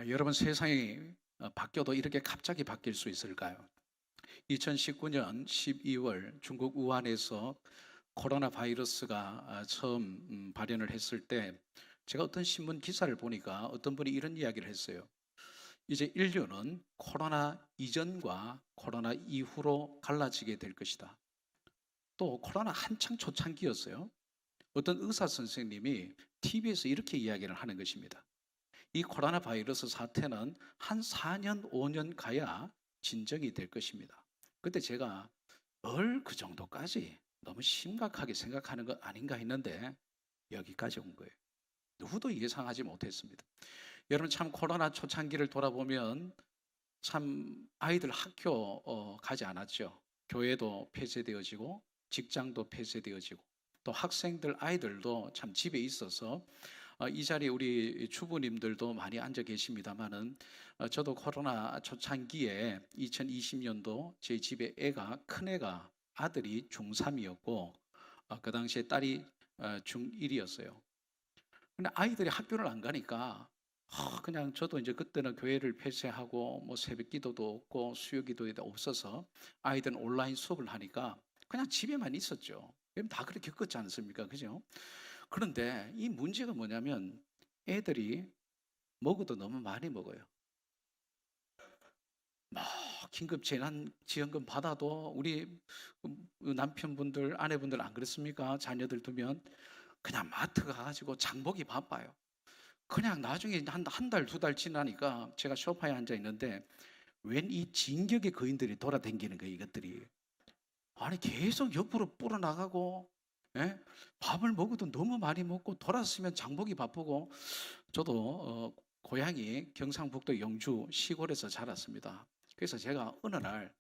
여러분 세상이 바뀌어도 이렇게 갑자기 바뀔 수 있을까요? 2019년 12월 중국 우한에서 코로나 바이러스가 처음 발현을 했을 때 제가 어떤 신문 기사를 보니까 어떤 분이 이런 이야기를 했어요. 이제 인류는 코로나 이전과 코로나 이후로 갈라지게 될 것이다. 또 코로나 한창 초창기였어요. 어떤 의사 선생님이 TV에서 이렇게 이야기를 하는 것입니다. 이 코로나 바이러스 사태는 한 4년, 5년 가야 진정이 될 것입니다. 그때 제가 뭘 그 정도까지 너무 심각하게 생각하는 것 아닌가 했는데 여기까지 온 거예요. 누구도 예상하지 못했습니다. 여러분 참 코로나 초창기를 돌아보면 참 아이들 학교 가지 않았죠. 교회도 폐쇄되어지고 직장도 폐쇄되어지고 또 학생들 아이들도 참 집에 있어서 이 자리에 우리 주부님들도 많이 앉아 계십니다만은 저도 코로나 초창기에 2020년도 제 집에 큰 애가 아들이 중3이었고 그 당시에 딸이 중1이었어요. 근데 아이들이 학교를 안 가니까 그냥 저도 이제 그때는 교회를 폐쇄하고 뭐 새벽 기도도 없고 수요 기도도 없어서 아이들은 온라인 수업을 하니까 그냥 집에만 있었죠. 다 그렇게 겪었지 않습니까? 그죠? 그런데 이 문제가 뭐냐면 애들이 먹어도 너무 많이 먹어요. 뭐 긴급 재난지원금 받아도 우리 남편분들, 아내분들 안 그렇습니까? 자녀들 두면 그냥 마트 가가지고 장보기 바빠요. 그냥 나중에 한 달, 두 달 지나니까 제가 소파에 앉아 있는데 웬 이 진격의 거인들이 돌아다니는 거예요, 이것들이. 아니 계속 옆으로 불어나가고 밥을 먹어도 너무 많이 먹고 돌아서면 장보기 바쁘고 저도 고향이 경상북도 영주 시골에서 자랐습니다. 그래서 제가 어느 날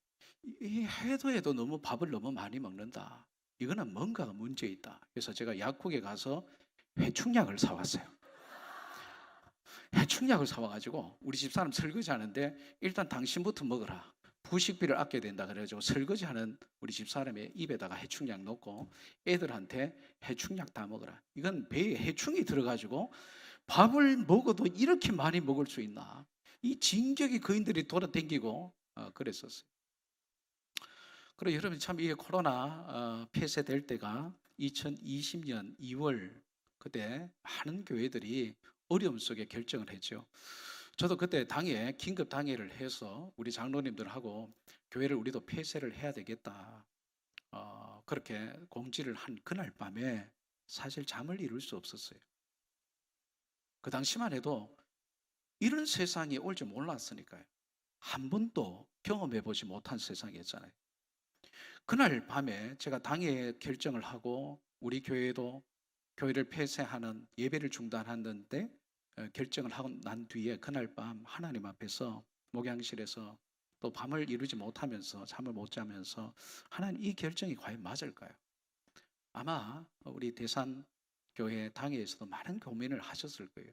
이 해도 너무 밥을 너무 많이 먹는다. 이거는 뭔가가 문제 있다. 그래서 제가 약국에 가서 해충약을 사왔어요. 해충약을 사와가지고 우리 집사람 설거지하는데 일단 당신부터 먹어라. 부식비를 아껴야 된다 그래가지고 설거지하는 우리 집사람의 입에다가 해충약 넣고 애들한테 해충약 다 먹어라. 이건 배에 해충이 들어가지고 밥을 먹어도 이렇게 많이 먹을 수 있나? 이 진격의 거인들이 돌아다니고 그랬었어요. 그리고 여러분 참 이게 코로나 폐쇄될 때가 2020년 2월 그때 많은 교회들이 어려움 속에 결정을 했죠. 저도 그때 당에 긴급 당회를 해서 우리 장로님들하고 교회를 우리도 폐쇄를 해야 되겠다. 그렇게 공지를 한 그날 밤에 사실 잠을 이룰 수 없었어요. 그 당시만 해도 이런 세상이 올 줄 몰랐으니까요. 한 번도 경험해 보지 못한 세상이었잖아요. 그날 밤에 제가 당회 결정을 하고 우리 교회도 교회를 폐쇄하는 예배를 중단하는데 결정을 하고 난 뒤에 그날 밤 하나님 앞에서 목양실에서 또 밤을 이루지 못하면서 잠을 못 자면서 하나님 이 결정이 과연 맞을까요? 아마 우리 대산 교회 당회에서도 많은 고민을 하셨을 거예요.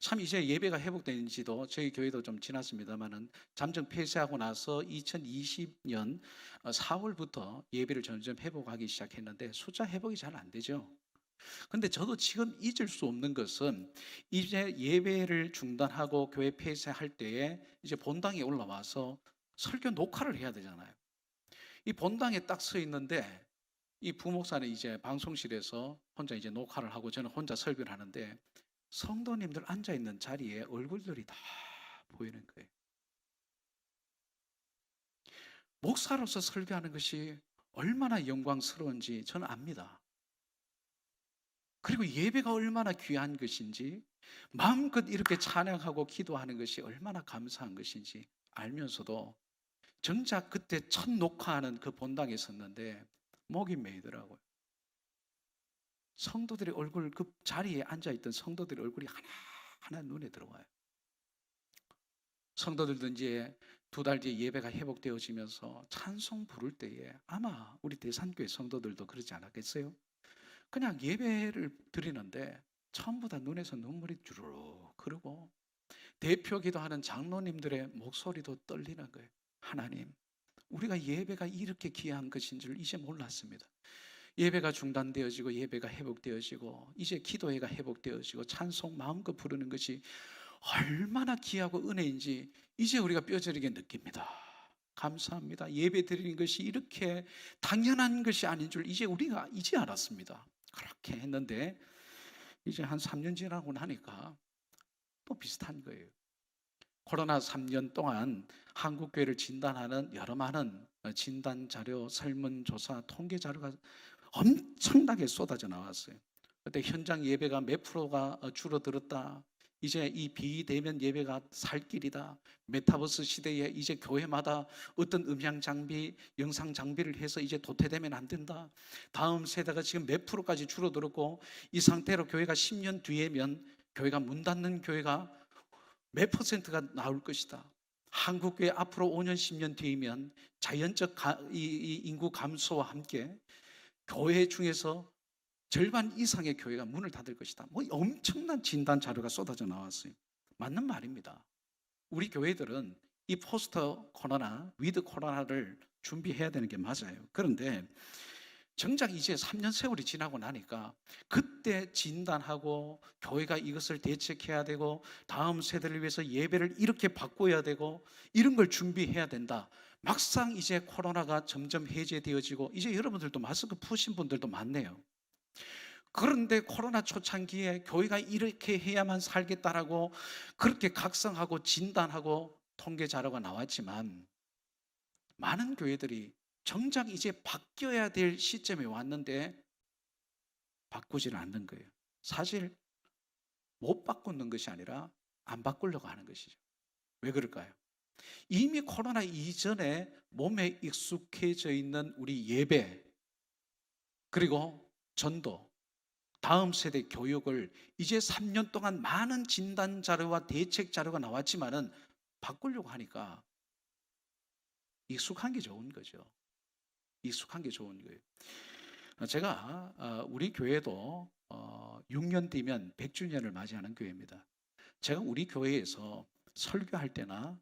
참 이제 예배가 회복된 지도 저희 교회도 좀 지났습니다만은 잠정 폐쇄하고 나서 2020년 4월부터 예배를 점점 회복하기 시작했는데 숫자 회복이 잘 안 되죠. 근데 저도 지금 잊을 수 없는 것은 이제 예배를 중단하고 교회 폐쇄할 때에 이제 본당에 올라와서 설교 녹화를 해야 되잖아요. 이 본당에 딱 서 있는데 이 부목사는 이제 방송실에서 혼자 이제 녹화를 하고 저는 혼자 설교를 하는데 성도님들 앉아 있는 자리에 얼굴들이 다 보이는 거예요. 목사로서 설교하는 것이 얼마나 영광스러운지 저는 압니다. 그리고 예배가 얼마나 귀한 것인지 마음껏 이렇게 찬양하고 기도하는 것이 얼마나 감사한 것인지 알면서도 정작 그때 첫 녹화하는 그 본당에 섰는데 목이 메이더라고요. 성도들의 얼굴, 그 자리에 앉아있던 성도들의 얼굴이 하나하나 눈에 들어와요. 성도들도 이제 두 달 뒤에 예배가 회복되어지면서 찬송 부를 때에 아마 우리 대산교회 성도들도 그러지 않았겠어요? 그냥 예배를 드리는데 전부 다 눈에서 눈물이 주르륵 흐르고 대표 기도하는 장로님들의 목소리도 떨리는 거예요. 하나님, 우리가 예배가 이렇게 귀한 것인 줄 이제 몰랐습니다. 예배가 중단되어지고 예배가 회복되어지고 이제 기도회가 회복되어지고 찬송 마음껏 부르는 것이 얼마나 귀하고 은혜인지 이제 우리가 뼈저리게 느낍니다. 감사합니다. 예배 드리는 것이 이렇게 당연한 것이 아닌 줄 우리가 이제 알았습니다. 그렇게 했는데 이제 한 3년 지나고 나니까 또 비슷한 거예요. 코로나 3년 동안 한국교회를 진단하는 여러 많은 진단 자료, 설문조사, 통계 자료가 엄청나게 쏟아져 나왔어요. 그때 현장 예배가 몇 프로가 줄어들었다. 이제 이 비대면 예배가 살 길이다. 메타버스 시대에 이제 교회마다 어떤 음향 장비, 영상 장비를 해서 이제 도태되면 안 된다. 다음 세대가 지금 몇 프로까지 줄어들었고 이 상태로 교회가 10년 뒤에면 교회가 문 닫는 교회가 몇 퍼센트가 나올 것이다. 한국교회 앞으로 5년, 10년 뒤이면 자연적 이 인구 감소와 함께 교회 중에서 절반 이상의 교회가 문을 닫을 것이다. 뭐 엄청난 진단 자료가 쏟아져 나왔어요. 맞는 말입니다. 우리 교회들은 이 포스트 코로나, 위드 코로나를 준비해야 되는 게 맞아요. 그런데 정작 이제 3년 세월이 지나고 나니까 그때 진단하고 교회가 이것을 대책해야 되고 다음 세대를 위해서 예배를 이렇게 바꿔야 되고 이런 걸 준비해야 된다. 막상 이제 코로나가 점점 해제되어지고 이제 여러분들도 마스크 푸신 분들도 많네요. 그런데 코로나 초창기에 교회가 이렇게 해야만 살겠다라고 그렇게 각성하고 진단하고 통계 자료가 나왔지만 많은 교회들이 정작 이제 바뀌어야 될 시점에 왔는데 바꾸지는 않는 거예요. 사실 못 바꾸는 것이 아니라 안 바꾸려고 하는 것이죠. 왜 그럴까요? 이미 코로나 이전에 몸에 익숙해져 있는 우리 예배 그리고 전도 다음 세대 교육을 이제 3년 동안 많은 진단 자료와 대책 자료가 나왔지만은 바꾸려고 하니까 익숙한 게 좋은 거죠. 익숙한 게 좋은 거예요. 제가 우리 교회도 6년 뒤면 100주년을 맞이하는 교회입니다. 제가 우리 교회에서 설교할 때나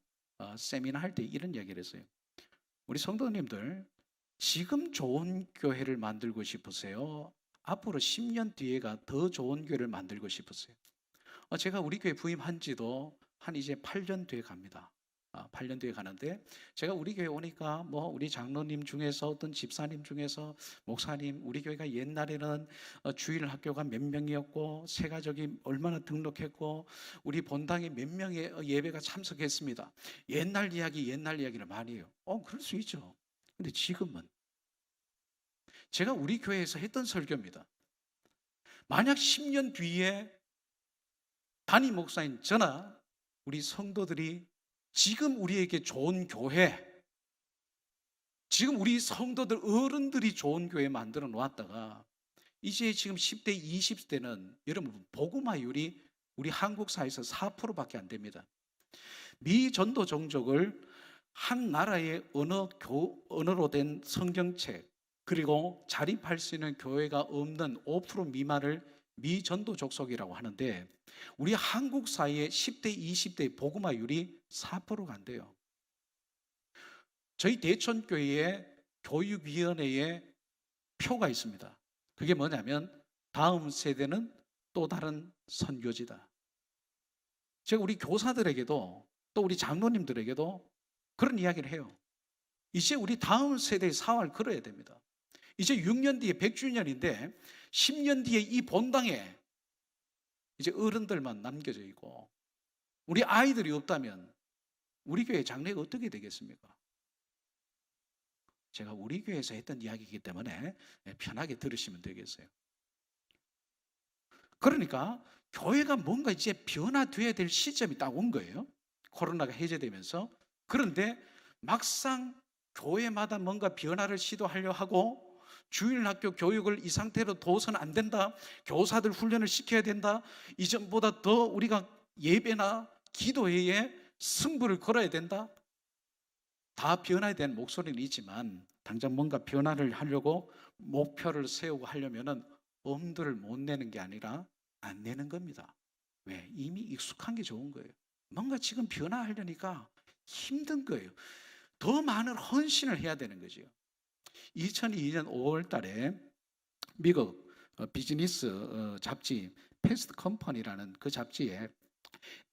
세미나 할 때 이런 이야기를 했어요. 우리 성도님들 지금 좋은 교회를 만들고 싶으세요? 앞으로 10년 뒤에가 더 좋은 교회를 만들고 싶으세요? 제가 우리 교회 부임한 지도 한 이제 8년 뒤에 갑니다. 8년 뒤에 가는데 제가 우리 교회 오니까 뭐 우리 장로님 중에서 어떤 집사님 중에서 목사님 우리 교회가 옛날에는 주일 학교가 몇 명이었고 세가족이 얼마나 등록했고 우리 본당에 몇 명의 예배가 참석했습니다. 옛날 이야기를 많이 해요. 그럴 수 있죠. 근데 지금은 제가 우리 교회에서 했던 설교입니다. 만약 10년 뒤에 담임 목사인 저나 우리 성도들이 지금 우리에게 좋은 교회, 지금 우리 성도들 어른들이 좋은 교회 만들어 놓았다가 이제 지금 10대, 20대는 여러분 복음화율이 우리 한국 사회에서 4%밖에 안 됩니다. 미전도 종족을 한 나라의 언어로 된 성경책 그리고 자립할 수 있는 교회가 없는 5% 미만을 미전도 족속이라고 하는데 우리 한국 사회의 10대, 20대 복음화율이 4%가 안 돼요. 저희 대천교회의 교육위원회에 표가 있습니다. 그게 뭐냐면 다음 세대는 또 다른 선교지다. 제가 우리 교사들에게도 또 우리 장로님들에게도 그런 이야기를 해요. 이제 우리 다음 세대의 사활을 걸어야 됩니다. 이제 6년 뒤에 100주년인데 10년 뒤에 이 본당에 이제 어른들만 남겨져 있고 우리 아이들이 없다면 우리 교회 장래가 어떻게 되겠습니까? 제가 우리 교회에서 했던 이야기이기 때문에 편하게 들으시면 되겠어요. 그러니까 교회가 뭔가 이제 변화돼야 될 시점이 딱 온 거예요. 코로나가 해제되면서. 그런데 막상 교회마다 뭔가 변화를 시도하려 하고 주일학교 교육을 이 상태로 둬서는 안 된다. 교사들 훈련을 시켜야 된다. 이전보다 더 우리가 예배나 기도회에 승부를 걸어야 된다. 다 변화에 대한 목소리는 있지만 당장 뭔가 변화를 하려고 목표를 세우고 하려면은 엄두를 못 내는 게 아니라 안 내는 겁니다. 왜? 이미 익숙한 게 좋은 거예요. 뭔가 지금 변화하려니까 힘든 거예요. 더 많은 헌신을 해야 되는 거죠. 2002년 5월 달에 미국 비즈니스 잡지 패스트 컴퍼니라는 그 잡지에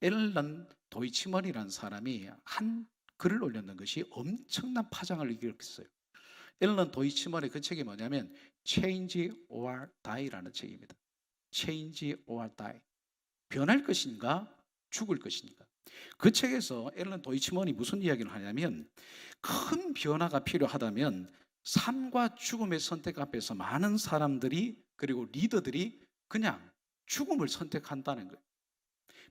앨런 도이치먼이라는 사람이 한 글을 올렸는 것이 엄청난 파장을 일으켰어요. 앨런 도이치먼의 그 책이 뭐냐면 Change or Die라는 책입니다. Change or Die. 변할 것인가 죽을 것인가. 그 책에서 앨런 도이치먼이 무슨 이야기를 하냐면 큰 변화가 필요하다면 삶과 죽음의 선택 앞에서 많은 사람들이 그리고 리더들이 그냥 죽음을 선택한다는 거예요.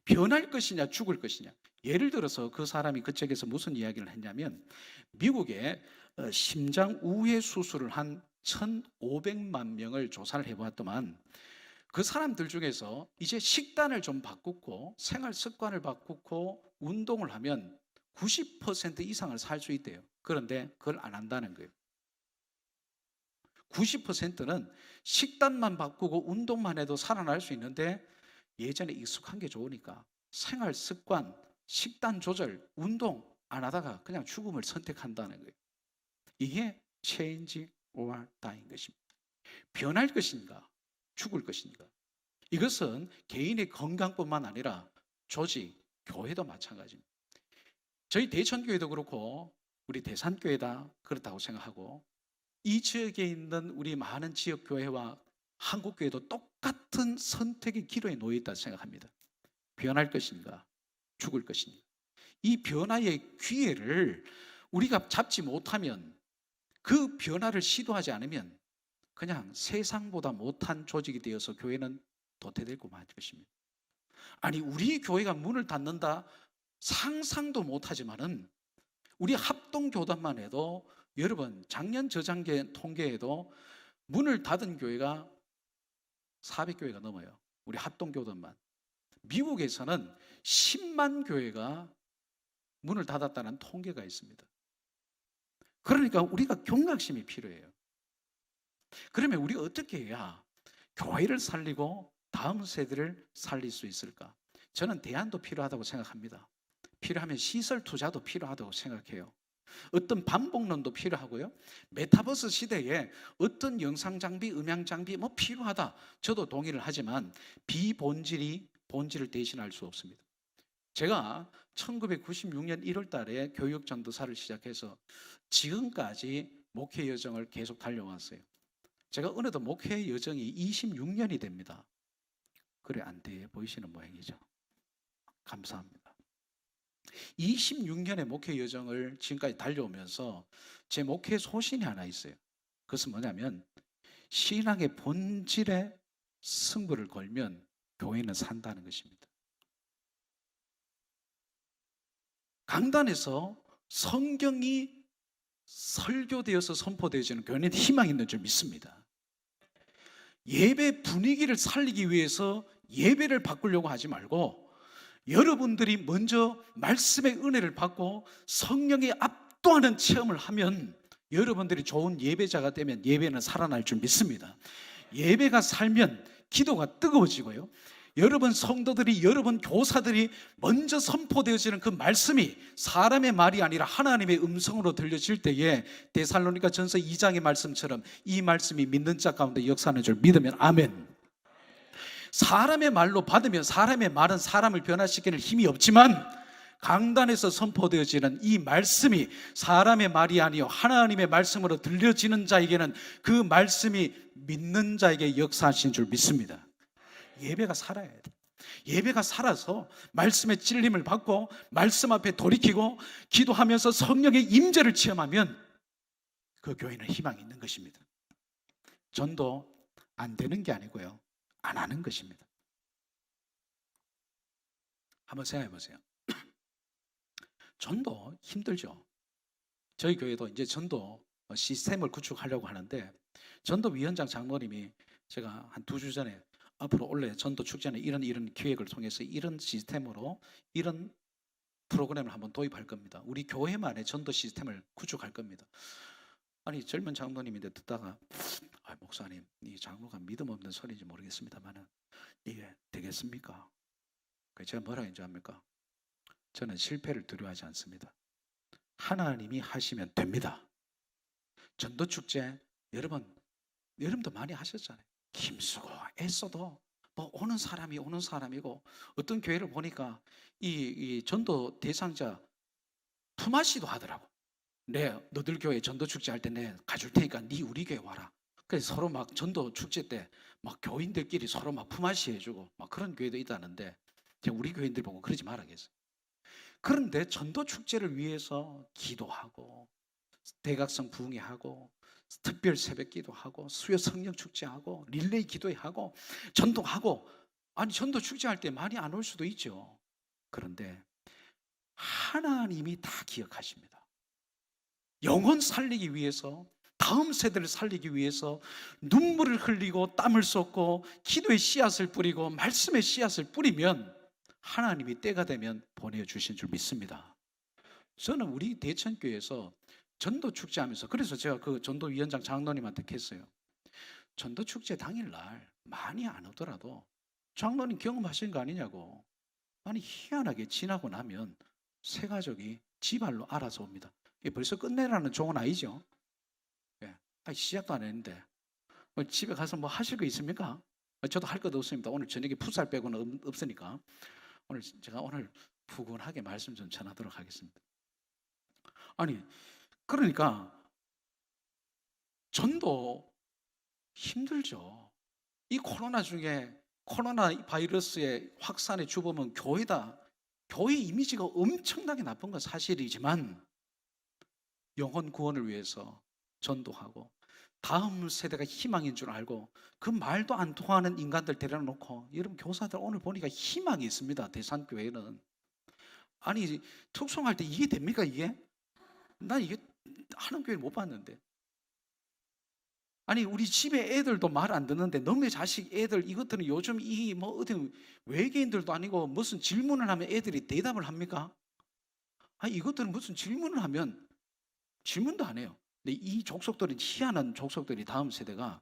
변할 것이냐 죽을 것이냐. 예를 들어서 그 사람이 그 책에서 무슨 이야기를 했냐면 미국에 심장 우회 수술을 한 1,500만 명을 조사를 해보았더만 그 사람들 중에서 이제 식단을 좀 바꾸고 생활 습관을 바꾸고 운동을 하면 90% 이상을 살 수 있대요. 그런데 그걸 안 한다는 거예요. 90%는 식단만 바꾸고 운동만 해도 살아날 수 있는데 예전에 익숙한 게 좋으니까 생활 습관, 식단 조절, 운동 안 하다가 그냥 죽음을 선택한다는 거예요. 이게 change or die인 것입니다. 변할 것인가 죽을 것인가. 이것은 개인의 건강뿐만 아니라 조직, 교회도 마찬가지입니다. 저희 대천교회도 그렇고 우리 대산교회다 그렇다고 생각하고 이 지역에 있는 우리 많은 지역교회와 한국교회도 똑같은 선택의 기로에 놓여 있다고 생각합니다. 변할 것인가 죽을 것인가. 이 변화의 기회를 우리가 잡지 못하면 그 변화를 시도하지 않으면 그냥 세상보다 못한 조직이 되어서 교회는 도태되고 말 것입니다. 아니 우리 교회가 문을 닫는다 상상도 못하지만은 우리 합동교단만 해도 여러분 작년 저장계 통계에도 문을 닫은 교회가 400교회가 넘어요. 우리 합동교단만. 미국에서는 10만 교회가 문을 닫았다는 통계가 있습니다. 그러니까 우리가 경각심이 필요해요. 그러면 우리가 어떻게 해야 교회를 살리고 다음 세대를 살릴 수 있을까? 저는 대안도 필요하다고 생각합니다. 필요하면 시설 투자도 필요하다고 생각해요. 어떤 반복론도 필요하고요. 메타버스 시대에 어떤 영상 장비, 음향 장비 뭐 필요하다. 저도 동의를 하지만 비본질이 본질을 대신할 수 없습니다. 제가 1996년 1월 달에 교육 전도사를 시작해서 지금까지 목회 여정을 계속 달려왔어요. 제가 어느덧 목회 여정이 26년이 됩니다. 그래 안 돼 보이시는 모양이죠. 감사합니다. 26년의 목회 여정을 지금까지 달려오면서 제 목회 소신이 하나 있어요. 그것은 뭐냐면 신앙의 본질에 승부를 걸면 교회는 산다는 것입니다. 강단에서 성경이 설교되어서 선포되어지는 교회는 희망이 있는 줄 믿습니다. 예배 분위기를 살리기 위해서 예배를 바꾸려고 하지 말고 여러분들이 먼저 말씀의 은혜를 받고 성령의 압도하는 체험을 하면 여러분들이 좋은 예배자가 되면 예배는 살아날 줄 믿습니다. 예배가 살면 기도가 뜨거워지고요. 여러분 성도들이 여러분 교사들이 먼저 선포되어지는 그 말씀이 사람의 말이 아니라 하나님의 음성으로 들려질 때에 데살로니가 전서 2장의 말씀처럼 이 말씀이 믿는 자 가운데 역사하는 줄 믿으면 아멘. 사람의 말로 받으면 사람의 말은 사람을 변화시키는 힘이 없지만 강단에서 선포되어지는 이 말씀이 사람의 말이 아니요 하나님의 말씀으로 들려지는 자에게는 그 말씀이 믿는 자에게 역사하신 줄 믿습니다. 예배가 살아야 돼. 예배가 살아서 말씀의 찔림을 받고 말씀 앞에 돌이키고 기도하면서 성령의 임재를 체험하면 그 교회는 희망이 있는 것입니다. 전도 안 되는 게 아니고요, 안 하는 것입니다. 한번 생각해 보세요. 전도 힘들죠. 저희 교회도 이제 전도 시스템을 구축하려고 하는데 전도위원장 장로님이 제가 한 2주 전에 앞으로 올해 전도 축제는 이런 기획을 통해서 이런 시스템으로 이런 프로그램을 한번 도입할 겁니다. 우리 교회만의 전도 시스템을 구축할 겁니다. 아니 젊은 장로님인데 듣다가 목사님 이 장로가 믿음 없는 소리인지 모르겠습니다만은 이게 되겠습니까? 제가 뭐라 했는지 압니까? 저는 실패를 두려워하지 않습니다. 하나님이 하시면 됩니다. 전도축제 여러분도 많이 하셨잖아요. 힘쓰고 애써도 뭐 오는 사람이 오는 사람이고, 어떤 교회를 보니까 이 전도 대상자 품앗이도 하더라고. 너들 교회 전도 축제 할 때 내 가줄 테니까 네 우리 교회 와라. 그래서 서로 막 전도 축제 때 막 교인들끼리 서로 막 품앗이 해주고 막 그런 교회도 있다는데, 제가 우리 교인들 보고 그러지 말아야겠어요. 그런데 전도 축제를 위해서 기도하고 대각성 부흥회하고 특별 새벽 기도하고 수요 성령 축제하고 릴레이 기도회하고 전도하고, 아니 전도 축제할 때 많이 안 올 수도 있죠. 그런데 하나님이 다 기억하십니다. 영혼 살리기 위해서, 다음 세대를 살리기 위해서 눈물을 흘리고 땀을 쏟고 기도의 씨앗을 뿌리고 말씀의 씨앗을 뿌리면 하나님이 때가 되면 보내주신 줄 믿습니다. 저는 우리 대천교회에서 전도 축제하면서, 그래서 제가 그 전도위원장 장로님한테 했어요. 전도 축제 당일날 많이 안 오더라도 장로님 경험하신 거 아니냐고. 아니 희한하게 지나고 나면 새 가족이 지발로 알아서 옵니다. 이게 벌써 끝내라는 종은 아니죠. 예. 아니, 시작도 안 했는데 집에 가서 뭐 하실 거 있습니까? 저도 할 것도 없습니다. 오늘 저녁에 풋살 빼고는 없으니까 제가 오늘 푸근하게 말씀 좀 전하도록 하겠습니다. 아니 그러니까 전도 힘들죠. 이 코로나 중에 코로나 바이러스의 확산의 주범은 교회다. 교회 이미지가 엄청나게 나쁜 건 사실이지만 영혼 구원을 위해서 전도하고 다음 세대가 희망인 줄 알고 그 말도 안 통하는 인간들 데려놓고, 여러분 교사들 오늘 보니까 희망이 있습니다. 대산교회는. 아니 특송할 때 이게 됩니까 이게? 난 이게 하는 교회를 못 봤는데. 아니 우리 집에 애들도 말 안 듣는데 너네 자식 애들 이것들은 요즘 이 뭐 어디 외계인들도 아니고 무슨 질문을 하면 애들이 대답을 합니까? 아니 이것들은 무슨 질문을 하면 질문도 안 해요. 근데 이 족속들은 희한한 족속들이, 다음 세대가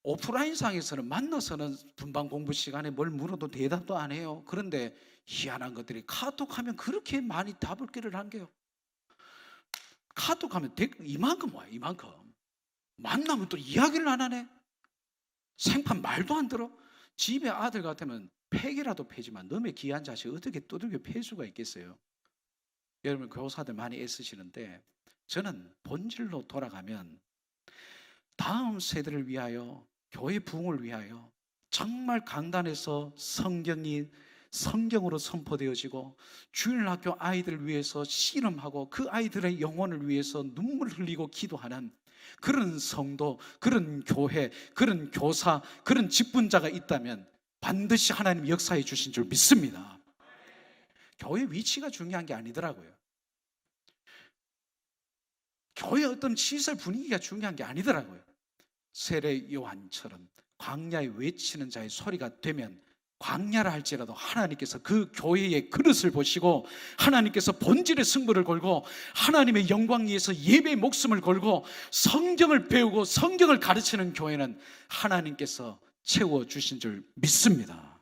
오프라인상에서는 만나서는 분방 공부 시간에 뭘 물어도 대답도 안 해요. 그런데 희한한 것들이 카톡하면 그렇게 많이 답을 끼를 한게요. 카톡하면 이만큼 와요. 이만큼. 만나면 또 이야기를 안 하네. 생판 말도 안 들어. 집에 아들 같으면 패기라도 패지만 너의 귀한 자식 어떻게 두들겨 패 수가 있겠어요? 여러분 교사들 많이 애쓰시는데, 저는 본질로 돌아가면 다음 세대를 위하여, 교회 부흥을 위하여 정말 강단에서 성경으로 선포되어지고 주일학교 아이들을 위해서 씨름하고 그 아이들의 영혼을 위해서 눈물 흘리고 기도하는 그런 성도, 그런 교회, 그런 교사, 그런 직분자가 있다면 반드시 하나님 역사해 주신 줄 믿습니다. 교회 위치가 중요한 게 아니더라고요. 교회 어떤 시설 분위기가 중요한 게 아니더라고요. 세례 요한처럼 광야에 외치는 자의 소리가 되면, 광야라 할지라도 하나님께서 그 교회의 그릇을 보시고 하나님께서 본질의 승부를 걸고 하나님의 영광 위해서 예배의 목숨을 걸고 성경을 배우고 성경을 가르치는 교회는 하나님께서 채워주신 줄 믿습니다.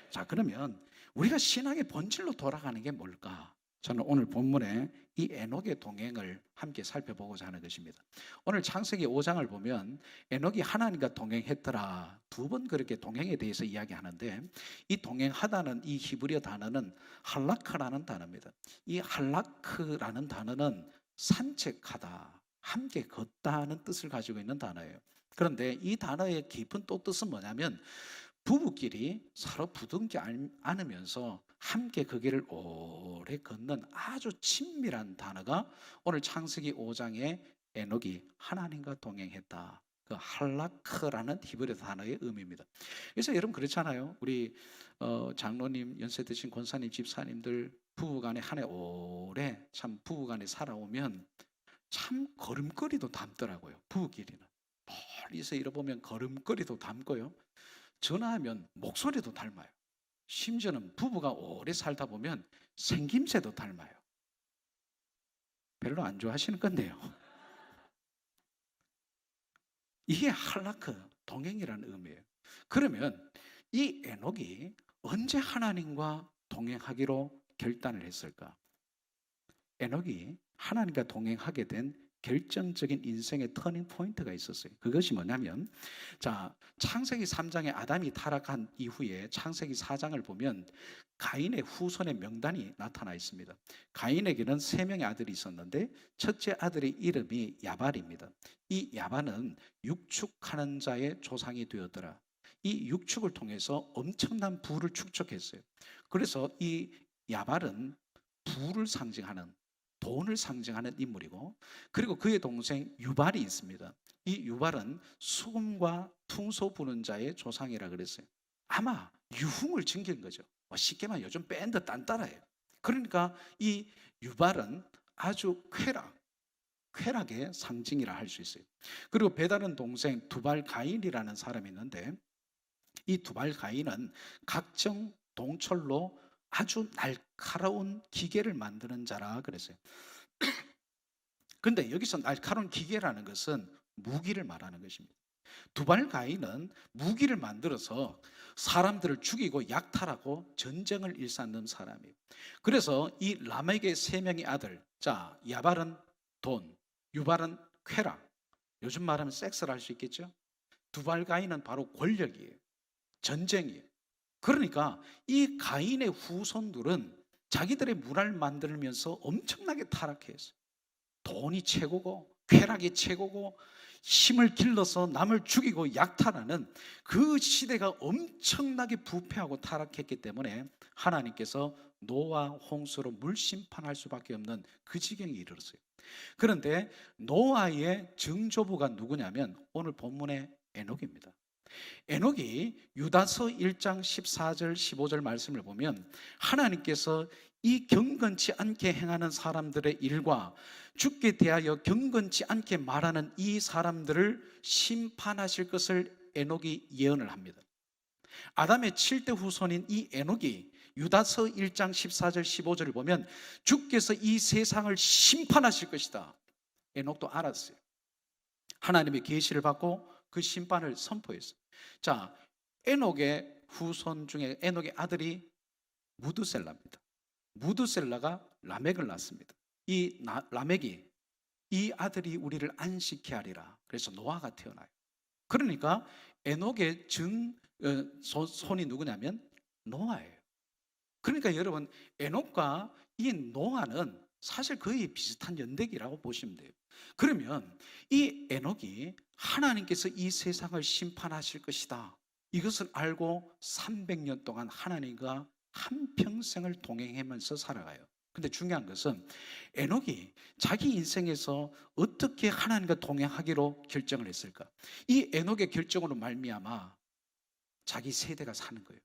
자, 그러면 우리가 신앙의 본질로 돌아가는 게 뭘까? 저는 오늘 본문에 이 에녹의 동행을 함께 살펴보고자 하는 것입니다. 오늘 창세기 5장을 보면 에녹이 하나님과 동행했더라, 두 번 그렇게 동행에 대해서 이야기하는데, 이 동행하다는 이 히브리어 단어는 할라크라는 단어입니다. 이 할라크라는 단어는 산책하다, 함께 걷다는 뜻을 가지고 있는 단어예요. 그런데 이 단어의 깊은 또 뜻은 뭐냐면, 부부끼리 서로 부둥지 않으면서 함께 그 길을 오래 걷는 아주 친밀한 단어가 오늘 창세기 5장에 에녹이 하나님과 동행했다, 그 할라크라는 히브리 단어의 의미입니다. 그래서 여러분 그렇잖아요. 우리 장로님, 연세 드신 권사님, 집사님들 부부간에 한 해 오래 참 부부간에 살아오면 참 걸음걸이도 닮더라고요. 부부끼리는 멀리서 잃어보면 걸음걸이도 닮고요, 전화하면 목소리도 닮아요. 심지어는 부부가 오래 살다 보면 생김새도 닮아요. 별로 안 좋아하시는 건데요. 이게 할라크, 동행이라는 의미예요. 그러면 이 에녹이 언제 하나님과 동행하기로 결단을 했을까? 에녹이 하나님과 동행하게 된 결정적인 인생의 터닝 포인트가 있었어요. 그것이 뭐냐면, 자, 창세기 3장에 아담이 타락한 이후에 창세기 4장을 보면 가인의 후손의 명단이 나타나 있습니다. 가인에게는 3명의 아들이 있었는데 첫째 아들의 이름이 야발입니다. 이 야발은 육축하는 자의 조상이 되었더라. 이 육축을 통해서 엄청난 부를 축적했어요. 그래서 이 야발은 부를 상징하는, 돈을 상징하는 인물이고, 그리고 그의 동생 유발이 있습니다. 이 유발은 수금과 퉁소 부는 자의 조상이라 그랬어요. 아마 유흥을 즐긴 거죠. 쉽게 말하면 요즘 밴드 딴따라예요. 그러니까 이 유발은 아주 쾌락의 상징이라 할 수 있어요. 그리고 배다른 동생 두발 가인이라는 사람이 있는데, 이 두발 가인은 각종 동철로 아주 날카로운 기계를 만드는 자라 그랬어요. 근데 여기서 날카로운 기계라는 것은 무기를 말하는 것입니다. 두발 가인은 무기를 만들어서 사람들을 죽이고 약탈하고 전쟁을 일삼는 사람이에요. 그래서 이 라멕의 3명의 아들, 자, 야발은 돈, 유발은 쾌락, 요즘 말하면 섹스를 할 수 있겠죠. 두발 가인은 바로 권력이에요. 전쟁이에요. 그러니까 이 가인의 후손들은 자기들의 문화를 만들면서 엄청나게 타락했어요. 돈이 최고고 쾌락이 최고고 힘을 길러서 남을 죽이고 약탈하는 그 시대가 엄청나게 부패하고 타락했기 때문에 하나님께서 노아 홍수로 물 심판할 수밖에 없는 그 지경에 이르렀어요. 그런데 노아의 증조부가 누구냐면 오늘 본문의 에녹입니다. 에녹이 유다서 1장 14절 15절 말씀을 보면 하나님께서 이 경건치 않게 행하는 사람들의 일과 죽게 대하여 경건치 않게 말하는 이 사람들을 심판하실 것을 에녹이 예언을 합니다. 아담의 7대 후손인 이 에녹이 유다서 1장 14절 15절을 보면 주께서 이 세상을 심판하실 것이다. 에녹도 알았어요. 하나님의 계시를 받고 그 심판을 선포했어요. 자, 에녹의 후손 중에 에녹의 아들이 무드셀라입니다. 무드셀라가 라멕을 낳습니다. 이 라멕이 이 아들이 우리를 안식케 하리라. 그래서 노아가 태어나요. 그러니까 에녹의 손이 누구냐면 노아예요. 그러니까 여러분, 에녹과 이 노아는 사실 거의 비슷한 연대기라고 보시면 돼요. 그러면 이 에녹이 하나님께서 이 세상을 심판하실 것이다, 이것을 알고 300년 동안 하나님과 한평생을 동행하면서 살아가요. 근데 중요한 것은 에녹이 자기 인생에서 어떻게 하나님과 동행하기로 결정을 했을까? 이 에녹의 결정으로 말미암아 자기 세대가 사는 거예요.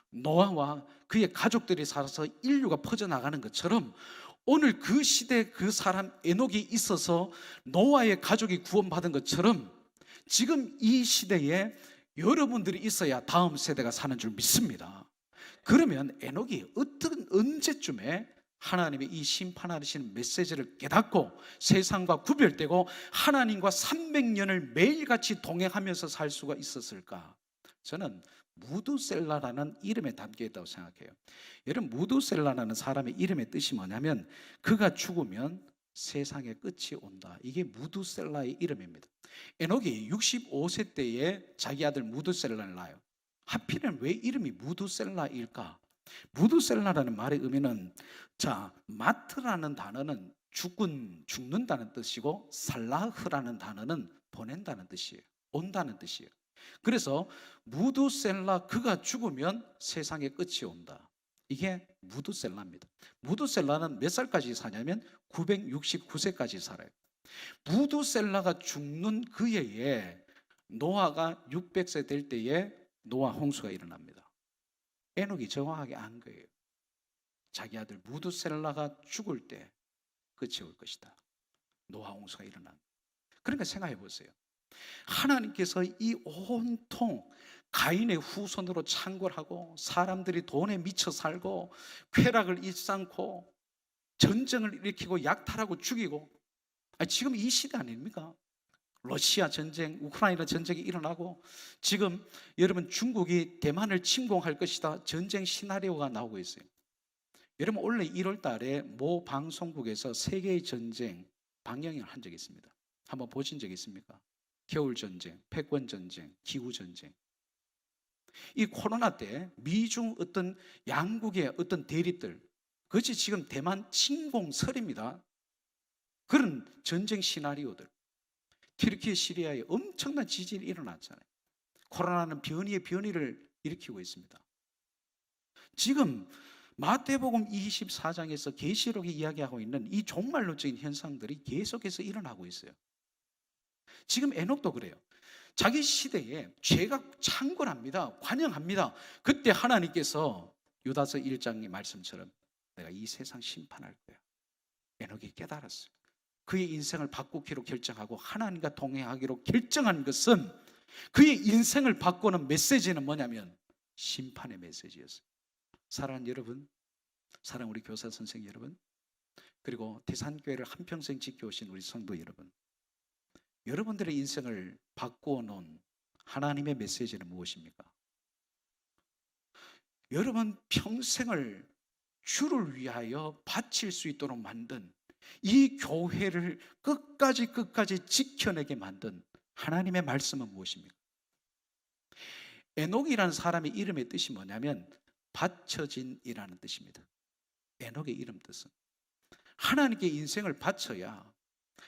노아와 그의 가족들이 살아서 인류가 퍼져나가는 것처럼 오늘 그 시대 그 사람 에녹이 있어서 노아의 가족이 구원받은 것처럼 지금 이 시대에 여러분들이 있어야 다음 세대가 사는 줄 믿습니다. 그러면 에녹이 언제쯤에 하나님의 이 심판하시는 메시지를 깨닫고 세상과 구별되고 하나님과 300년을 매일같이 동행하면서 살 수가 있었을까? 저는 무두셀라라는 이름에 담겨 있다고 생각해요. 여러분, 무두셀라라는 사람의 이름의 뜻이 뭐냐면 그가 죽으면 세상의 끝이 온다. 이게 무두셀라의 이름입니다. 에녹이 65세 때에 자기 아들 무두셀라를 낳아요. 하필은 왜 이름이 무두셀라일까? 무두셀라라는 말의 의미는, 자, 마트라는 단어는 죽는다는 뜻이고 살라흐라는 단어는 보낸다는 뜻이에요. 온다는 뜻이에요. 그래서 무두셀라, 그가 죽으면 세상의 끝이 온다. 이게 무두셀라입니다. 무두셀라는 몇 살까지 사냐면 969세까지 살아요. 무두셀라가 죽는 그 해에 노아가 600세 될 때에 노아 홍수가 일어납니다. 에녹이 정확하게 안 거예요. 자기 아들 무두셀라가 죽을 때 끝이 올 것이다. 노아 홍수가 일어난. 그러니까 생각해 보세요. 하나님께서 이 온통 가인의 후손으로 창궐하고 사람들이 돈에 미쳐 살고 쾌락을 일삼고 전쟁을 일으키고 약탈하고 죽이고, 지금 이 시대 아닙니까? 러시아 전쟁, 우크라이나 전쟁이 일어나고 지금 여러분 중국이 대만을 침공할 것이다, 전쟁 시나리오가 나오고 있어요. 여러분, 원래 1월 달에 모 방송국에서 세계의 전쟁 방영을 한 적이 있습니다. 한번 보신 적 있습니까? 겨울전쟁, 패권전쟁, 기후전쟁. 이 코로나 때 미중 어떤 양국의 어떤 대립들, 그것이 지금 대만 침공설입니다. 그런 전쟁 시나리오들, 튀르키예 시리아에 엄청난 지진이 일어났잖아요. 코로나는 변이의 변이를 일으키고 있습니다. 지금 마태복음 24장에서 계시록이 이야기하고 있는 이 종말론적인 현상들이 계속해서 일어나고 있어요. 지금 에녹도 그래요. 자기 시대에 죄가 창궐합니다. 관영합니다. 그때 하나님께서 유다서 1장의 말씀처럼 내가 이 세상 심판할 거야. 에녹이 깨달았어요. 그의 인생을 바꾸기로 결정하고 하나님과 동행하기로 결정한 것은 그의 인생을 바꾸는 메시지는 뭐냐면 심판의 메시지였어요. 사랑하는 여러분, 사랑하는 우리 교사 선생님 여러분, 그리고 대산교회를 한평생 지켜오신 우리 성도 여러분, 여러분들의 인생을 바꾸어 놓은 하나님의 메시지는 무엇입니까? 여러분 평생을 주를 위하여 바칠 수 있도록 만든 이 교회를 끝까지 지켜내게 만든 하나님의 말씀은 무엇입니까? 에녹이라는 사람의 이름의 뜻이 뭐냐면 바쳐진이라는 뜻입니다. 에녹의 이름 뜻은 하나님께 인생을 바쳐야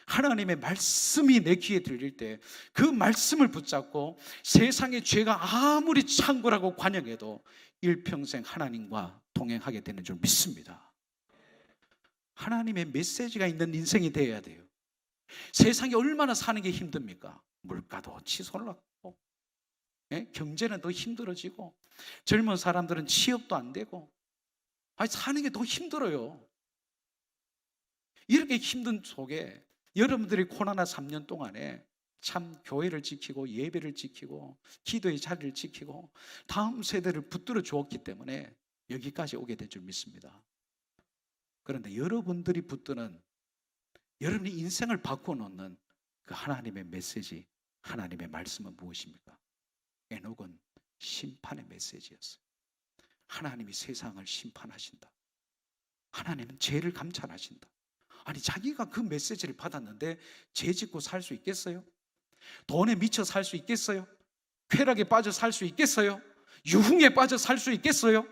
하나님의 말씀이 내 귀에 들릴 때 그 말씀을 붙잡고 세상의 죄가 아무리 창궐하고 관영해도 일평생 하나님과 동행하게 되는 줄 믿습니다. 하나님의 메시지가 있는 인생이 되어야 돼요. 세상에 얼마나 사는 게 힘듭니까? 물가도 치솟았고, 경제는 더 힘들어지고, 젊은 사람들은 취업도 안 되고, 사는 게 더 힘들어요. 이렇게 힘든 속에 여러분들이 코로나 3년 동안에 참 교회를 지키고 예배를 지키고 기도의 자리를 지키고 다음 세대를 붙들어 주었기 때문에 여기까지 오게 될 줄 믿습니다. 그런데 여러분들이 붙드는, 여러분의 인생을 바꿔놓는 그 하나님의 메시지, 하나님의 말씀은 무엇입니까? 에녹은 심판의 메시지였어요. 하나님이 세상을 심판하신다. 하나님은 죄를 감찰하신다. 아니, 자기가 그 메시지를 받았는데 죄 짓고 살 수 있겠어요? 돈에 미쳐 살 수 있겠어요? 쾌락에 빠져 살 수 있겠어요? 유흥에 빠져 살 수 있겠어요?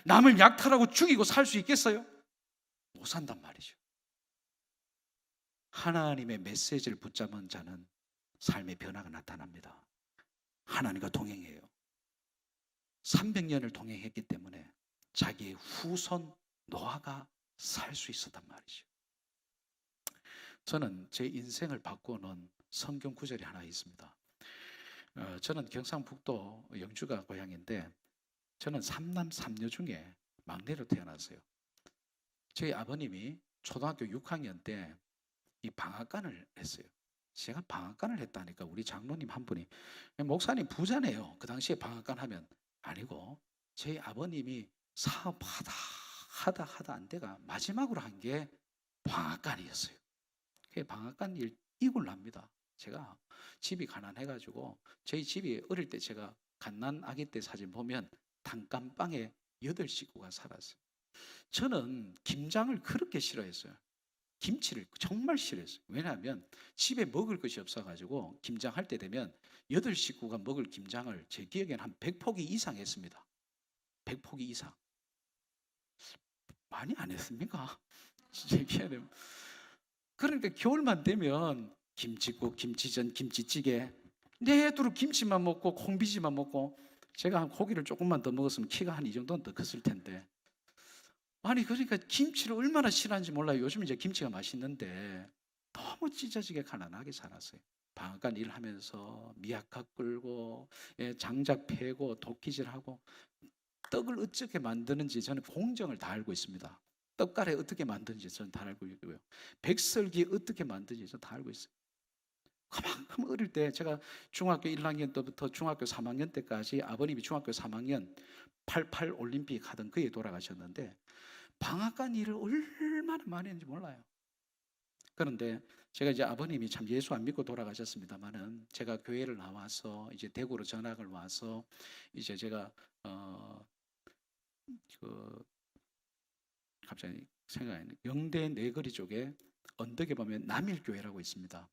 남을 약탈하고 죽이고 살 수 있겠어요? 못 산단 말이죠. 하나님의 메시지를 붙잡은 자는 삶의 변화가 나타납니다. 하나님과 동행해요. 300년을 동행했기 때문에 자기의 후손 노아가 살 수 있었단 말이죠. 저는 제 인생을 바꾸는 성경 구절이 하나 있습니다. 저는 경상북도 영주가 고향인데 저는 3남 3녀 중에 막내로 태어났어요. 저희 아버님이 초등학교 6학년 때 이 방앗간을 했어요. 제가 방앗간을 했다니까 우리 장로님 한 분이 목사님 부자네요. 그 당시에 방앗간 하면 아니고 저희 아버님이 사업하다 안 돼가 마지막으로 한 게 방앗간이었어요. 그 방앗간 일 이골 납니다. 제가 집이 가난해가지고 저희 집이 어릴 때 제가 갓난 아기 때 사진 보면 단칸방에 8식구가 살았어요. 저는 김장을 그렇게 싫어했어요. 김치를 정말 싫어했어요. 왜냐하면 집에 먹을 것이 없어가지고 김장할 때 되면 8식구가 먹을 김장을 제 기억에는 한 100포기 이상 했습니다. 100포기 이상. 많이 안 했습니까? 제 기억에는. 그러니까 겨울만 되면 김치국, 김치전, 김치찌개 내두루 김치만 먹고 콩비지만 먹고 제가 한 고기를 조금만 더 먹었으면 키가 한 이 정도는 더 컸을 텐데 아니 그러니까 김치를 얼마나 싫어하는지 몰라요. 요즘 이제 김치가 맛있는데 너무 찢어지게 가난하게 살았어요. 방앗간 일하면서 미약학 끌고 장작 패고 도끼질하고 떡을 어떻게 만드는지 저는 공정을 다 알고 있습니다. 떡가래 어떻게 만드는지 저는 다 알고 있고요. 백설기 어떻게 만드는지 저는 다 알고 있어요. 그만큼 어릴 때 제가 중학교 1학년 때부터 중학교 3학년 때까지 아버님이 중학교 3학년 88 올림픽 하던 그해 돌아가셨는데 방앗간 일을 얼마나 많이 했는지 몰라요. 그런데 제가 이제 아버님이 참 예수 안 믿고 돌아가셨습니다만은 제가 교회를 나와서 이제 대구로 전학을 와서 이제 제가 갑자기 생각나는 영대 내거리 쪽에 언덕에 보면 남일교회라고 있습니다.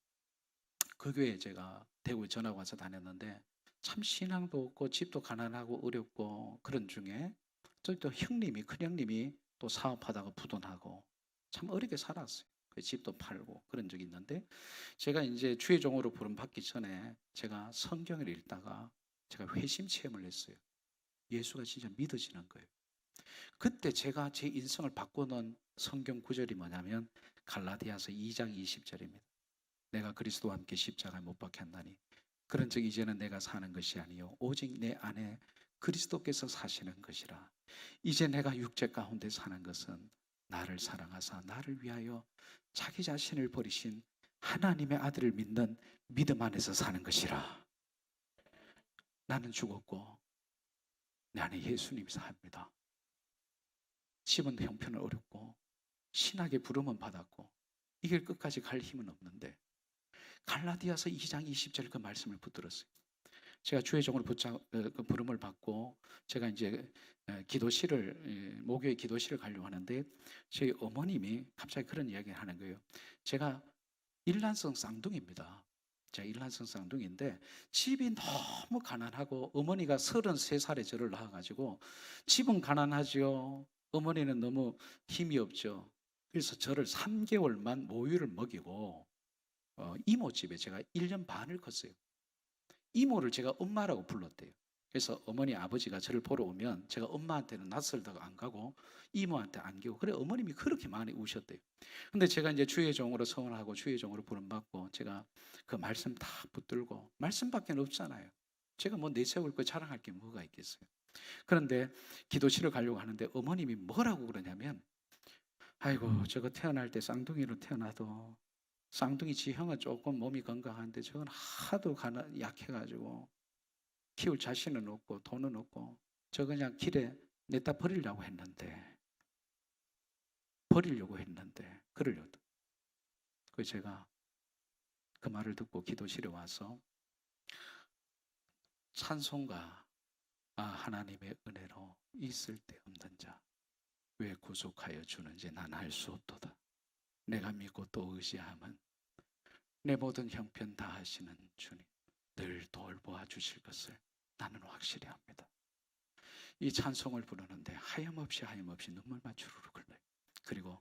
그 교회에 제가 대구에 전학 와서 다녔는데 참 신앙도 없고 집도 가난하고 어렵고 그런 중에 또 형님이 큰형님이 또 사업하다가 부도나고 참 어렵게 살았어요. 그 집도 팔고 그런 적이 있는데 제가 이제 주의종으로 부름 받기 전에 제가 성경을 읽다가 제가 회심 체험을 했어요. 예수가 진짜 믿어지는 거예요. 그때 제가 제 인생을 바꾸는 성경 구절이 뭐냐면 갈라디아서 2장 20절입니다. 내가 그리스도와 함께 십자가에 못 박혔나니 그런즉 이제는 내가 사는 것이 아니요 오직 내 안에 그리스도께서 사시는 것이라. 이제 내가 육체 가운데 사는 것은 나를 사랑하사 나를 위하여 자기 자신을 버리신 하나님의 아들을 믿는 믿음 안에서 사는 것이라. 나는 죽었고 내 안에 예수님이 삽니다. 집은 형편은 어렵고 신학의 부름은 받았고 이 길 끝까지 갈 힘은 없는데 갈라디아서 2장 20절 그 말씀을 붙들었어요. 제가 주의종으로 그 부름을 받고 제가 이제 기도실을 목요일 기도실을 가려고 하는데 저희 어머님이 갑자기 그런 이야기를 하는 거예요. 제가 일란성 쌍둥이입니다. 제가 일란성 쌍둥이인데 집이 너무 가난하고 어머니가 33살에 저를 낳아가지고 집은 가난하죠. 어머니는 너무 힘이 없죠. 그래서 저를 3개월만 모유를 먹이고 이모집에 제가 1년 반을 컸어요. 이모를 제가 엄마라고 불렀대요. 그래서 어머니 아버지가 저를 보러 오면 제가 엄마한테는 낯설다고 안 가고 이모한테 안기고 그래 어머님이 그렇게 많이 우셨대요. 근데 제가 이제 주의 종으로 서원하고 주의 종으로 부름받고 제가 그 말씀 다 붙들고 말씀밖에 없잖아요. 제가 뭐 내세울 거 자랑할 게 뭐가 있겠어요. 그런데 기도실을 가려고 하는데 어머님이 뭐라고 그러냐면 아이고 저거 태어날 때 쌍둥이로 태어나도 쌍둥이 지형은 조금 몸이 건강한데 저건 하도 약해가지고 키울 자신은 없고 돈은 없고 저 그냥 길에 내다 버리려고 했는데 그러려고. 그래서 제가 그 말을 듣고 기도실에 와서 찬송가 하나님의 은혜로 있을 데 없는 자 왜 구속하여 주는지 난 알 수 없도다. 내가 믿고 또 의지함은 내 모든 형편 다 하시는 주님 늘 돌보아 주실 것을 나는 확실히 합니다. 이 찬송을 부르는데 하염없이 눈물만 주르르 흘러요. 그리고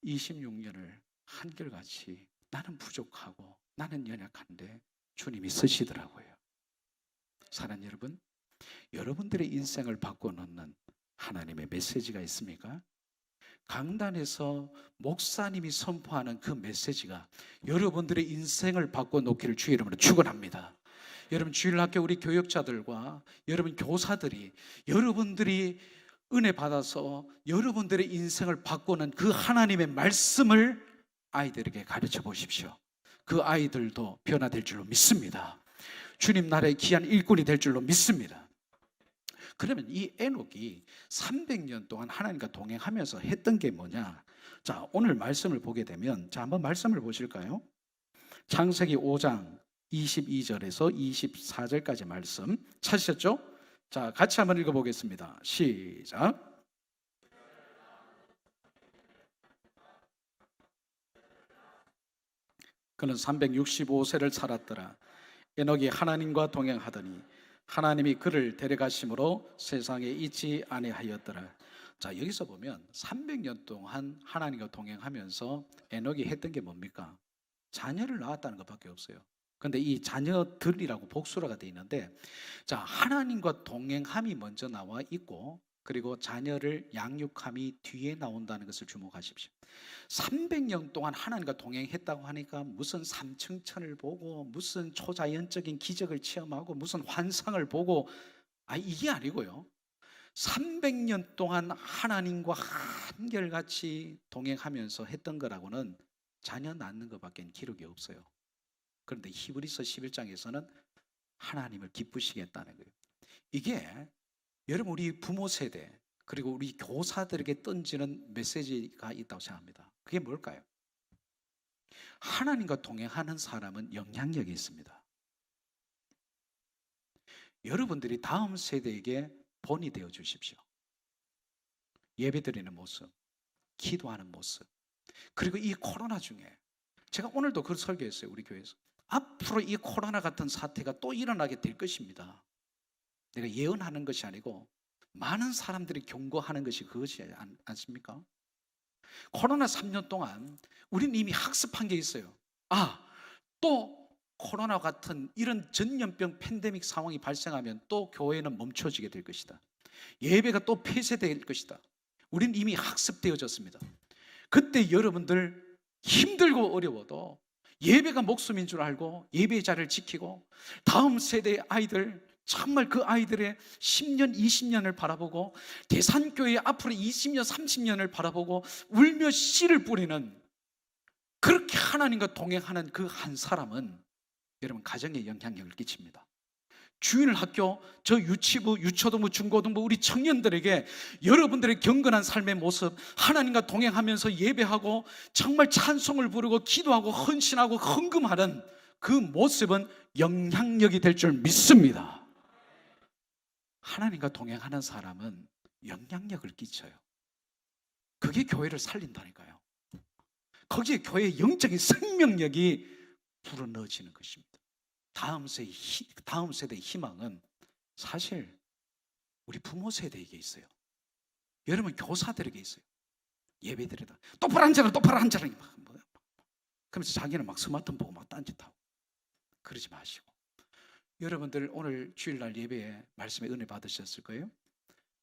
26년을 한결같이 나는 부족하고 나는 연약한데 주님이 쓰시더라고요. 사랑하는 여러분, 여러분들의 인생을 바꿔놓는 하나님의 메시지가 있습니까? 강단에서 목사님이 선포하는 그 메시지가 여러분들의 인생을 바꿔놓기를 주의 이름으로 축원합니다. 여러분 주일학교 우리 교역자들과 여러분 교사들이 여러분들이 은혜 받아서 여러분들의 인생을 바꾸는 그 하나님의 말씀을 아이들에게 가르쳐 보십시오. 그 아이들도 변화될 줄로 믿습니다. 주님 나라의 귀한 일꾼이 될 줄로 믿습니다. 그러면 이 에녹이 300년 동안 하나님과 동행하면서 했던 게 뭐냐? 자, 오늘 말씀을 보게 되면 자, 한번 말씀을 보실까요? 창세기 5장 22절에서 24절까지 말씀 찾으셨죠? 자, 같이 한번 읽어보겠습니다. 시작. 그는 365세를 살았더라. 에녹이 하나님과 동행하더니 하나님이 그를 데려가심으로 세상에 있지 아니하였더라. 자, 여기서 보면 300년 동안 하나님과 동행하면서 에녹이 했던 게 뭡니까? 자녀를 낳았다는 것밖에 없어요. 근데 이 자녀들이라고 복수라가 되어 있는데 자, 하나님과 동행함이 먼저 나와 있고 그리고 자녀를 양육함이 뒤에 나온다는 것을 주목하십시오. 300년 동안 하나님과 동행했다고 하니까 무슨 삼층천을 보고 무슨 초자연적인 기적을 체험하고 무슨 환상을 보고 이게 아니고요. 300년 동안 하나님과 한결같이 동행하면서 했던 거라고는 자녀 낳는 것밖에 기록이 없어요. 그런데 히브리서 11장에서는 하나님을 기쁘시게 했다는 거예요. 이게 여러분 우리 부모 세대 그리고 우리 교사들에게 던지는 메시지가 있다고 생각합니다. 그게 뭘까요? 하나님과 동행하는 사람은 영향력이 있습니다. 여러분들이 다음 세대에게 본이 되어 주십시오. 예배드리는 모습, 기도하는 모습. 그리고 이 코로나 중에 제가 오늘도 그걸 설교했어요. 우리 교회에서. 앞으로 이 코로나 같은 사태가 또 일어나게 될 것입니다. 내가 예언하는 것이 아니고 많은 사람들이 경고하는 것이 그것이 않습니까? 코로나 3년 동안 우리는 이미 학습한 게 있어요. 또 코로나 같은 이런 전염병 팬데믹 상황이 발생하면 또 교회는 멈춰지게 될 것이다. 예배가 또 폐쇄될 것이다. 우리는 이미 학습되어졌습니다. 그때 여러분들 힘들고 어려워도 예배가 목숨인 줄 알고 예배의 자리를 지키고 다음 세대의 아이들, 정말 그 아이들의 10년, 20년을 바라보고 대산교회 앞으로 20년, 30년을 바라보고 울며 씨를 뿌리는, 그렇게 하나님과 동행하는 그 한 사람은 여러분 가정에 영향력을 끼칩니다. 주일 학교, 저 유치부, 유초등부, 중고등부 우리 청년들에게 여러분들의 경건한 삶의 모습, 하나님과 동행하면서 예배하고 정말 찬송을 부르고 기도하고 헌신하고 헌금하는 그 모습은 영향력이 될 줄 믿습니다. 하나님과 동행하는 사람은 영향력을 끼쳐요. 그게 교회를 살린다니까요. 거기에 교회의 영적인 생명력이 불어넣어지는 것입니다. 다음 세대의 희망은 사실 우리 부모 세대에게 있어요. 여러분 교사들에게 있어요. 예배드리다 똑바로 앉아라, 똑바로 앉아라. 그러면서 자기는 막 스마트폰 보고 막 딴짓하고. 그러지 마시고, 여러분들 오늘 주일날 예배에 말씀의 은혜 받으셨을 거예요.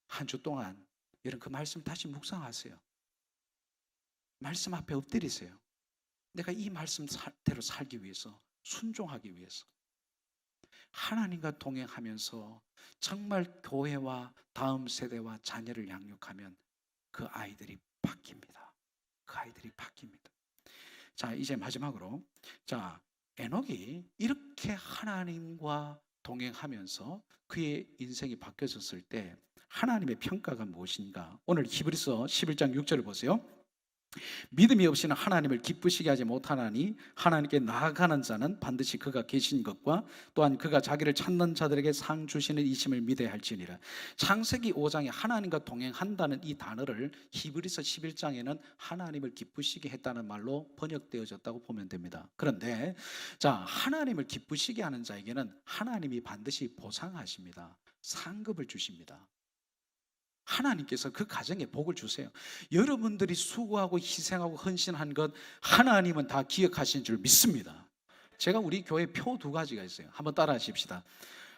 한 주 동안 여러분 그 말씀 다시 묵상하세요. 말씀 앞에 엎드리세요. 내가 이 말씀대로 살기 위해서, 순종하기 위해서 하나님과 동행하면서 정말 교회와 다음 세대와 자녀를 양육하면 그 아이들이 바뀝니다. 그 아이들이 바뀝니다. 자, 이제 마지막으로, 자, 에녹이 이렇게 하나님과 동행하면서 그의 인생이 바뀌어졌을 때 하나님의 평가가 무엇인가? 오늘 히브리서 11장 6절을 보세요. 믿음이 없이는 하나님을 기쁘시게 하지 못하나니 하나님께 나아가는 자는 반드시 그가 계신 것과 또한 그가 자기를 찾는 자들에게 상 주시는 이심을 믿어야 할지니라. 창세기 5장에 하나님과 동행한다는 이 단어를 히브리서 11장에는 하나님을 기쁘시게 했다는 말로 번역되어졌다고 보면 됩니다. 그런데 자, 하나님을 기쁘시게 하는 자에게는 하나님이 반드시 보상하십니다. 상급을 주십니다. 하나님께서 그 가정에 복을 주세요. 여러분들이 수고하고 희생하고 헌신한 것 하나님은 다 기억하시는 줄 믿습니다. 제가 우리 교회 표 2가지가 있어요. 한번 따라 하십시다.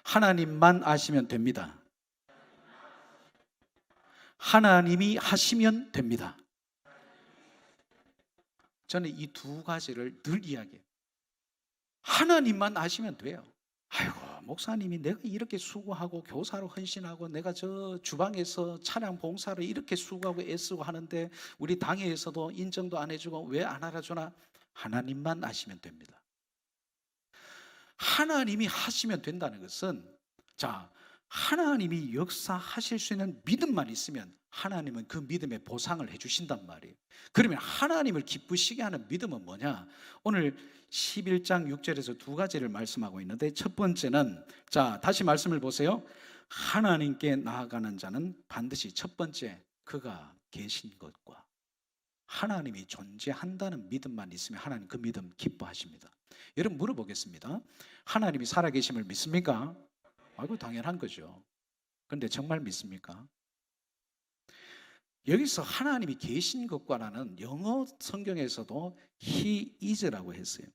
하나님만 아시면 됩니다. 하나님이 하시면 됩니다. 저는 이 2가지를 늘 이야기해요. 하나님만 아시면 돼요. 아이고, 목사님이 내가 이렇게 수고하고 교사로 헌신하고 내가 저 주방에서 차량 봉사를 이렇게 수고하고 애쓰고 하는데 우리 당회에서도 인정도 안 해주고 왜 안 알아주나? 하나님만 아시면 됩니다. 하나님이 하시면 된다는 것은, 자, 하나님이 역사하실 수 있는 믿음만 있으면 하나님은 그 믿음의 보상을 해주신단 말이에요. 그러면 하나님을 기쁘시게 하는 믿음은 뭐냐? 오늘 11장 6절에서 2가지를 말씀하고 있는데, 첫 번째는, 자, 다시 말씀을 보세요. 하나님께 나아가는 자는 반드시 첫 번째 그가 계신 것과 하나님이 존재한다는 믿음만 있으면 하나님 그 믿음 기뻐하십니다. 여러분 물어보겠습니다. 하나님이 살아계심을 믿습니까? 아이고, 당연한 거죠. 그런데 정말 믿습니까? 여기서 하나님이 계신 것과라는 영어 성경에서도 He is라고 했어요.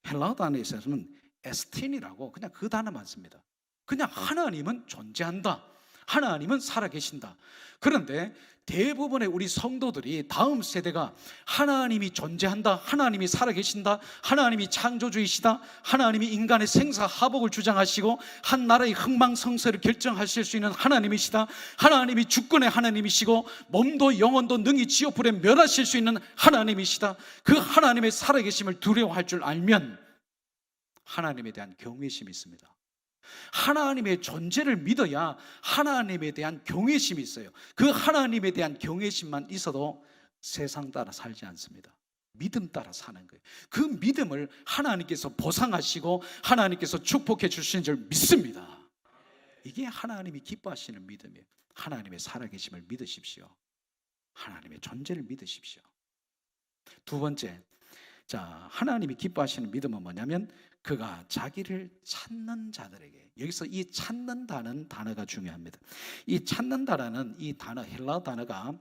헬라어 단어에서는 에스틴이라고 그냥 그 단어만 씁니다. 그냥 하나님은 존재한다, 하나님은 살아계신다. 그런데 대부분의 우리 성도들이, 다음 세대가 하나님이 존재한다, 하나님이 살아계신다, 하나님이 창조주이시다, 하나님이 인간의 생사하복을 주장하시고 한 나라의 흥망성쇠를 결정하실 수 있는 하나님이시다, 하나님이 주권의 하나님이시고 몸도 영혼도 능히 지옥불에 멸하실 수 있는 하나님이시다, 그 하나님의 살아계심을 두려워할 줄 알면 하나님에 대한 경외심이 있습니다. 하나님의 존재를 믿어야 하나님에 대한 경외심이 있어요. 그 하나님에 대한 경외심만 있어도 세상 따라 살지 않습니다. 믿음 따라 사는 거예요. 그 믿음을 하나님께서 보상하시고 하나님께서 축복해 주시는 줄 믿습니다. 이게 하나님이 기뻐하시는 믿음이에요. 하나님의 살아계심을 믿으십시오. 하나님의 존재를 믿으십시오. 두 번째, 자, 하나님이 기뻐하시는 믿음은 뭐냐면 그가 자기를 찾는 자들에게, 여기서 이 찾는다는 단어가 중요합니다. 이 찾는다라는 이 단어, 헬라어 단어가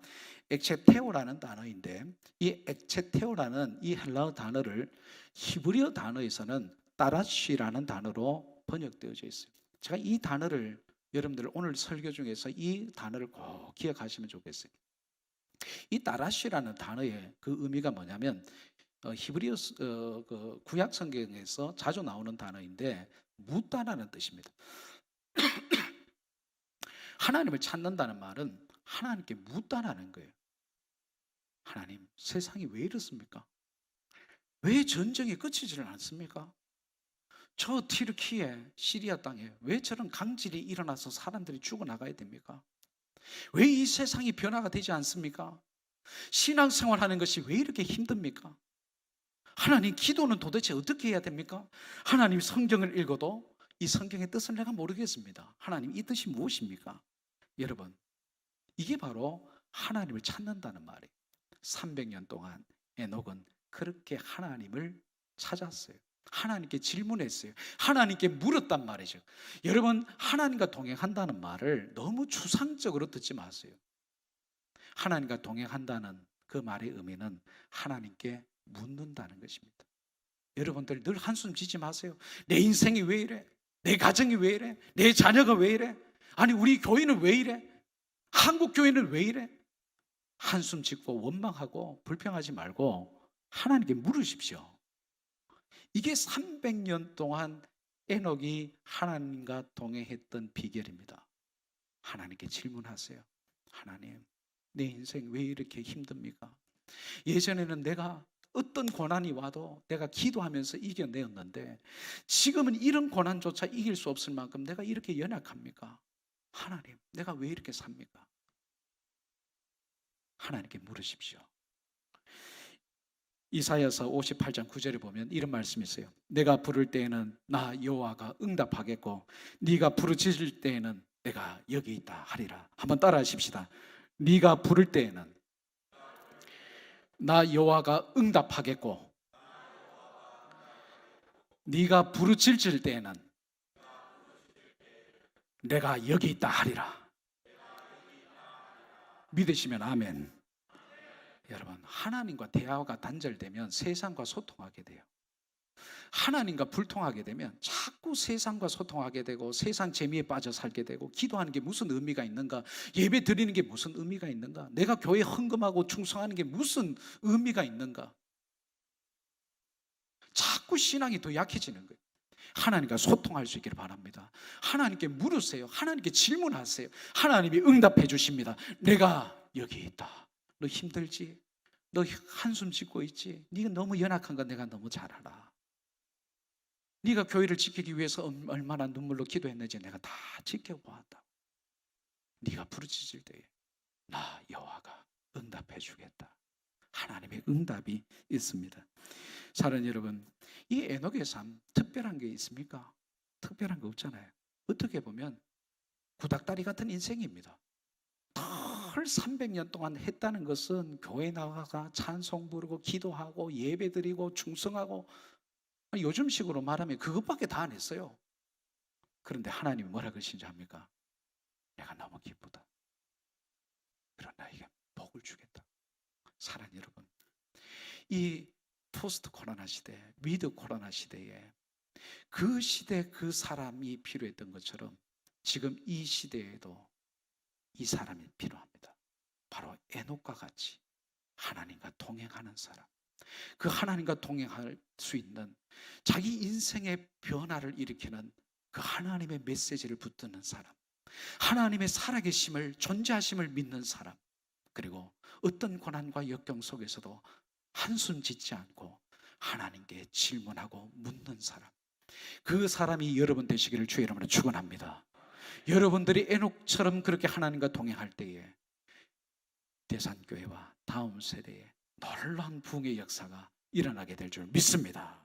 엑체테오라는 단어인데, 이 엑체테오라는 이 헬라어 단어를 히브리어 단어에서는 따라쉬라는 단어로 번역되어져 있어요. 제가 이 단어를 여러분들 오늘 설교 중에서 이 단어를 꼭 기억하시면 좋겠어요. 이 따라쉬라는 단어의 그 의미가 뭐냐면 히브리어 그 구약 성경에서 자주 나오는 단어인데 묻다라는 뜻입니다. 하나님을 찾는다는 말은 하나님께 묻다라는 거예요. 하나님, 세상이 왜 이렇습니까? 왜 전쟁이 끝이지를 않습니까? 저 튀르키예, 시리아 땅에 왜 저런 강질이 일어나서 사람들이 죽어나가야 됩니까? 왜 이 세상이 변화가 되지 않습니까? 신앙생활하는 것이 왜 이렇게 힘듭니까? 하나님, 기도는 도대체 어떻게 해야 됩니까? 하나님, 성경을 읽어도 이 성경의 뜻을 내가 모르겠습니다. 하나님, 이 뜻이 무엇입니까? 여러분, 이게 바로 하나님을 찾는다는 말이에요. 300년 동안 에녹은 그렇게 하나님을 찾았어요. 하나님께 질문했어요. 하나님께 물었단 말이죠. 여러분, 하나님과 동행한다는 말을 너무 추상적으로 듣지 마세요. 하나님과 동행한다는 그 말의 의미는 하나님께 묻는다는 것입니다. 여러분들 늘 한숨 지지 마세요. 내 인생이 왜 이래? 내 가정이 왜 이래? 내 자녀가 왜 이래? 아니, 우리 교회는 왜 이래? 한국 교회는 왜 이래? 한숨 짓고 원망하고 불평하지 말고 하나님께 물으십시오. 이게 300년 동안 에녹이 하나님과 동행했던 비결입니다. 하나님께 질문하세요. 하나님, 내 인생 왜 이렇게 힘듭니까? 예전에는 내가 어떤 고난이 와도 내가 기도하면서 이겨내었는데 지금은 이런 고난조차 이길 수 없을 만큼 내가 이렇게 연약합니까? 하나님, 내가 왜 이렇게 삽니까? 하나님께 물으십시오. 이사야서 58장 9절에 보면 이런 말씀이 있어요. 내가 부를 때에는 나 여호와가 응답하겠고 네가 부르짖을 때에는 내가 여기 있다 하리라. 한번 따라 하십시다. 네가 부를 때에는 나 여호와가 응답하겠고 네가 부르짖을 때에는 내가 여기 있다 하리라. 믿으시면 아멘. 여러분, 하나님과 대화가 단절되면 세상과 소통하게 돼요. 하나님과 불통하게 되면 자꾸 세상과 소통하게 되고 세상 재미에 빠져 살게 되고, 기도하는 게 무슨 의미가 있는가? 예배 드리는 게 무슨 의미가 있는가? 내가 교회에 헌금하고 충성하는 게 무슨 의미가 있는가? 자꾸 신앙이 더 약해지는 거예요. 하나님과 소통할 수 있기를 바랍니다. 하나님께 물으세요. 하나님께 질문하세요. 하나님이 응답해 주십니다. 내가 여기 있다. 너 힘들지? 너 한숨 짓고 있지? 네가 너무 연약한 건 내가 너무 잘 알아. 네가 교회를 지키기 위해서 얼마나 눈물로 기도했는지 내가 다 지켜보았다. 네가 부르짖을 때에 나 여호와가 응답해 주겠다. 하나님의 응답이 있습니다. 사랑하는 여러분, 이 에녹의 삶 특별한 게 있습니까? 특별한 거 없잖아요. 어떻게 보면 구닥다리 같은 인생입니다. 늘 300년 동안 했다는 것은 교회 나가가 찬송 부르고 기도하고 예배드리고 충성하고, 요즘식으로 말하면 그것밖에 다 안 했어요. 그런데 하나님이 뭐라 그러신지 압니까? 내가 너무 기쁘다. 그런 나에게 복을 주겠다. 사랑하는 여러분, 이 포스트 코로나 시대, 위드 코로나 시대에 그 시대 그 사람이 필요했던 것처럼 지금 이 시대에도 이 사람이 필요합니다. 바로 에녹과 같이 하나님과 동행하는 사람, 그 하나님과 동행할 수 있는, 자기 인생의 변화를 일으키는 그 하나님의 메시지를 붙드는 사람, 하나님의 살아계심을, 존재하심을 믿는 사람, 그리고 어떤 고난과 역경 속에서도 한숨 짓지 않고 하나님께 질문하고 묻는 사람, 그 사람이 여러분 되시기를 주의 이름으로 축원합니다. 여러분들이 에녹처럼 그렇게 하나님과 동행할 때에 대산교회와 다음 세대에 놀라운 부흥의 역사가 일어나게 될 줄 믿습니다.